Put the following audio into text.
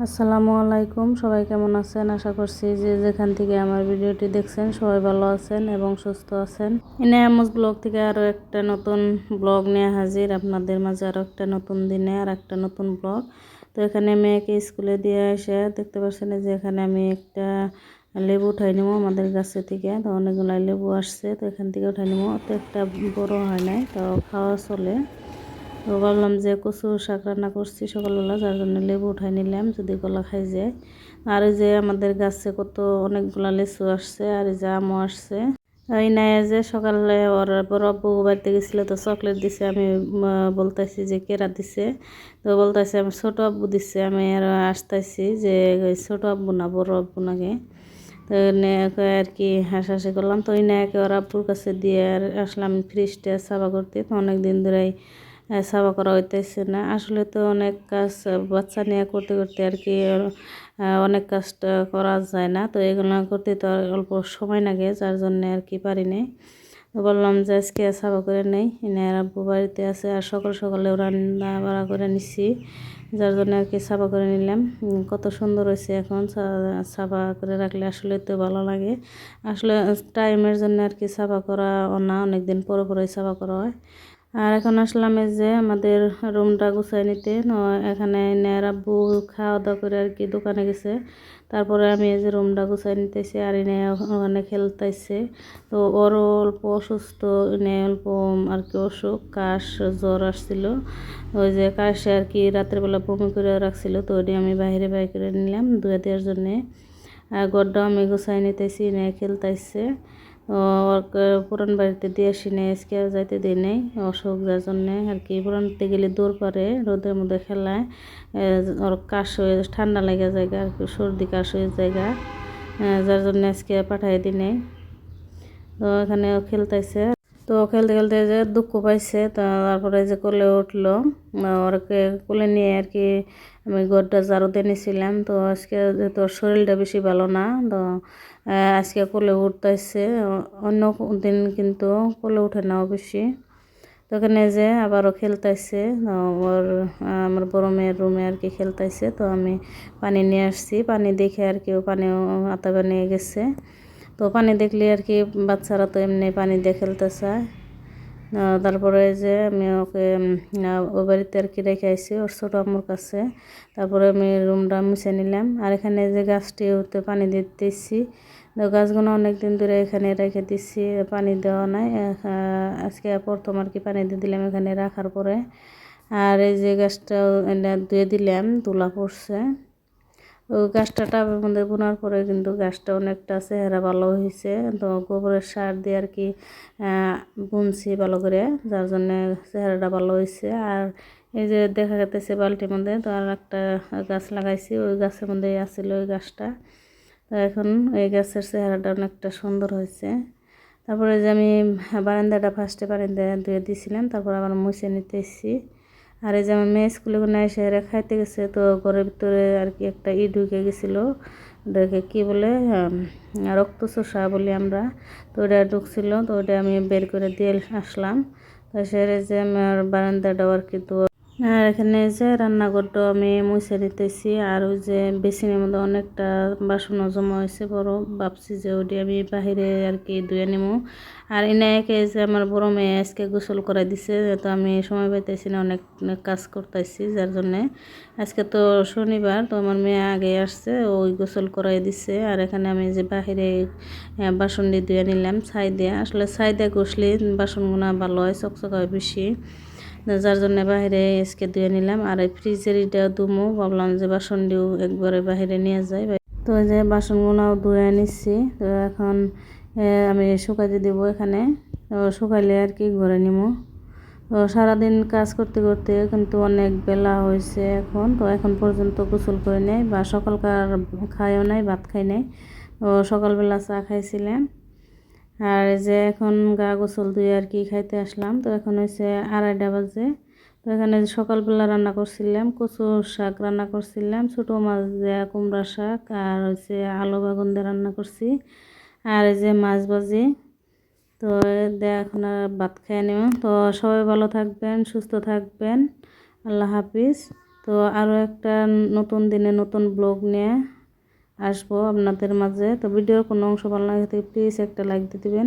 আসসালামু আলাইকুম, সবাই কেমন আছেন? আশা করছি যে যেখান থেকে আমার ভিডিওটি দেখছেন সবাই ভালো আছেন এবং সুস্থ আছেন। ইনায়ামুস ব্লগ থেকে আরও একটা নতুন ব্লগ নিয়ে হাজির আপনাদের মাঝে। আরও একটা নতুন দিনে আর একটা নতুন ব্লগ। তো এখানে মেয়েকে স্কুলে দিয়ে এসে দেখতে পাচ্ছেন যে এখানে আমি একটা লেবু উঠাই নেবো আমাদের গাছে থেকে। তো অনেকগুলো লেবু আসছে, তো এখান থেকে উঠাই নেবো। তো একটা বড় হয় নাই, তো খাওয়া চলে। তো ভাবলাম যে কচু শাক রান্না করছি সকালবেলা, যার জন্য লেবু উঠাই নিলাম যদি গলা খাই যায়। আর এই যে আমাদের গাছে কত অনেকগুলা লিচু আসছে, আর এই যে আমও আসছে। এই নাই যে সকালে ওর বড় আব্বু বাড়িতে গেছিলো, তো চকলেট দিছে। আমি বলতেছি যে কেরা দিছে, তো বলতেছে আমার ছোট আব্বু দিছে। আমি আর আসতেছি যে ছোট আব্বু না বড় আব্বু নাকি। তো আর কি হাসাহাসি করলাম। তো এই নায়কে ওর আব্বুর কাছে দিয়ে আর আসলাম ফ্রিজটা সাফা করতে। তো অনেক দিন ধরেই সাফা করা হইতেছে না। আসলে তো অনেক কাজ বাচ্চা নিয়ে করতে করতে আর কি অনেক কাজটা করা যায় না। তো এগুলো করতে তো অল্প সময় লাগে, যার জন্য আর কি পারি নাই। তো বললাম যে আজকে সাফা করে নেই। এনার আব্বু বাড়িতে আছে, আর সকাল সকালেও রান্না বাড়া করে নিচ্ছি, যার জন্য আর কি সাফা করে নিলাম। কত সুন্দর হয়েছে। এখন সাফা করে রাখলে আসলে তো ভালো লাগে। আসলে টাইমের জন্য আর কি সাফা করা না, অনেকদিন পরে পরে সাফা করা হয়। আর এখন আসলাম এই যে আমাদের রুমটা গুছাই নিতে। এখানে নেয়ার আব্বু খাওয়া দাওয়া করে আর কি দোকানে গেছে। তারপরে আমি এই যে রুমটা গুছাই নিতেছি, আর এনে ওখানে খেলতেছে। তো ওরও অল্প অসুস্থ, এনে অল্প আর কি অসুখ, কাশ জ্বর আসছিল। ওই যে কাশে আর কি রাত্রেবেলা বমি করে রাখছিল, তো ওটি আমি বাইরে বাই করে নিলাম ধুয়ে দেওয়ার জন্যে। আর গড্ডাও আমি গুছাই নিতেছি, নিয়ে খেলতেছে। পুরান বাড়িতে দিয়ে আসি নেই, আজকে যাইতে দিই নেই অসুখ, যার জন্যে আর কি। পুরানতে গেলে দৌড় পারে, রোদের মধ্যে খেলায় ওর কাশ হয়ে ঠান্ডা লেগে জায়গা আর কি, সর্দি কাশ হয়ে জায়গা, যার জন্য আজকে পাঠাই দিই নেই। তো এখানে খেলতেছে। তো খেলতে খেলতে যে দুঃখ পাইছে, তারপরে যে কোলে উঠলো। ওরকে কোলে নিয়ে আর কি আমি ঘরটা ঝাড়ু দিয়ে নিয়েছিলাম। তো আজকে যেহেতু ওর শরীরটা বেশি ভালো না, তো আজকে কোলে উঠতেছে। অন্য দিন কিন্তু কোলে উঠে না বেশি। তো এখানে যে আবারও খেলতেছে ওর, আমার বড় মেয়ের রুমে আর কি খেলতেছে। তো আমি পানি নিয়ে আসছি, পানি দেখে আর কি ও পানিও হাতা বানিয়ে গেছে। তো পানি দেখলে আর কি বাচ্চারা তো এমনি পানি দিয়ে খেলতে চায়। তারপরে যে আমি ওকে ও বাড়িতে আর কি রেখে আসছি ওর ছোটো আম্মুর কাছে। তারপরে আমি রুমটা মুছে নিলাম। আর এখানে যে গাছটি ওতে পানি দিতেছি, তো গাছগুলো অনেক দিন ধরে এখানে রেখে দিচ্ছি, পানি দেওয়া নাই। আজকে প্রথম আর কি পানি দিয়ে দিলাম এখানে রাখার পরে। আর এই যে গাছটা ধুয়ে দিলাম, তুলা পড়ছে। তো গাছটা টাবের মধ্যে বোনার পরে কিন্তু গাছটা অনেকটা চেহারা ভালো হয়েছে। তো গোবরের সার দিয়ে আর কি বুনছি ভালো করে, যার জন্য চেহারাটা ভালো হয়েছে। আর এই যে দেখা যাচ্ছে বালতির মধ্যে তো আর একটা গাছ লাগাইছি, ওই গাছের মধ্যে আসছিল ওই গাছটা। তো এখন এই গাছের চেহারাটা অনেকটা সুন্দর হয়েছে। তারপরে যে আমি বারান্দাটা ফার্স্টে বারান্দা ধুয়ে দিয়েছিলাম, তারপর আবার মুছে নিতে এসেছি। আর এই যে আমার মেয়ে স্কুলে কোনো এসে খাইতে গেছে, তো ঘরের ভিতরে আর কি একটা ঢুকে গেছিলো, ওটাকে কী বলে রক্তচোষা বলি আমরা। তো ওটা ঢুকছিল, তো ওটা আমি বের করে দিয়ে আসলাম। তো সে যে আমার বারান্দাটাও আর কি। তো আর এখানে যে রান্নাঘরটাও আমি মুছে দিতেছি। আর ওই যে বেসিনের মধ্যে অনেকটা বাসনও জমা হয়েছে বড়, ভাবছি যে ওটি আমি বাহিরে আর কি ধুয়ে নেবো। আর এনাকে যে আমার বড় মেয়ে আজকে গোসল করাই দিছে, তো আমি সময় পাইতেছি না, অনেক কাজ করতেছি, যার জন্যে আজকে তো শনিবার, তো আমার মেয়ে আগে আসছে, ওই গোসল করাই দিছে। আর এখানে আমি যে বাহিরে বাসন দিয়ে ধুয়ে নিলাম ছাই দিয়ে। আসলে ছাই দিয়ে ঘষলে বাসনগুলো ভালো হয়, চকচকা হয় বেশি, যার জন্য বাইরে আজকে ধুয়ে নিলাম। আর এই ফ্রিজের এটা ধুমো, ভাবলাম যে বাসন দিয়েও একবারে বাইরে নিয়ে যাই। তো এই যে বাসনগুলোও ধুয়ে নিচ্ছি। তো এখন আমি শুকাইতে দেবো এখানে, তো শুকাইলে আর কি ঘরে নিবো। তো সারাদিন কাজ করতে করতে কিন্তু অনেক বেলা হয়েছে এখন। তো এখন পর্যন্ত গোসল করে নেই বা সকালকার খাইও নাই, ভাত খাই নাই। তো সকালবেলা চা খাইছিলাম। আর যে এখন গা গোসল ধুয়ে আর কি খাইতে আসলাম। তো এখন হচ্ছে 2:30 বাজে। তো এখানে সকালবেলা রান্না করছিলাম কচু শাক, রান্না করছিলাম ছোটো মাছ দিয়ে কুমড়া শাক, আর হচ্ছে আলু বেগুন দিয়ে রান্না করছি, আর এই যে মাছ ভাজি। তো এখন আর ভাত খেয়ে নেব। তো সবাই ভালো থাকবেন, সুস্থ থাকবেন। আল্লাহ হাফিজ। তো আরও একটা নতুন দিনে নতুন ব্লগ নিয়ে আসবো আপনাদের মাঝে। তো ভিডিওর কোনো অংশ ভালো লাগে প্লিজ একটা লাইক দিয়ে দিবেন।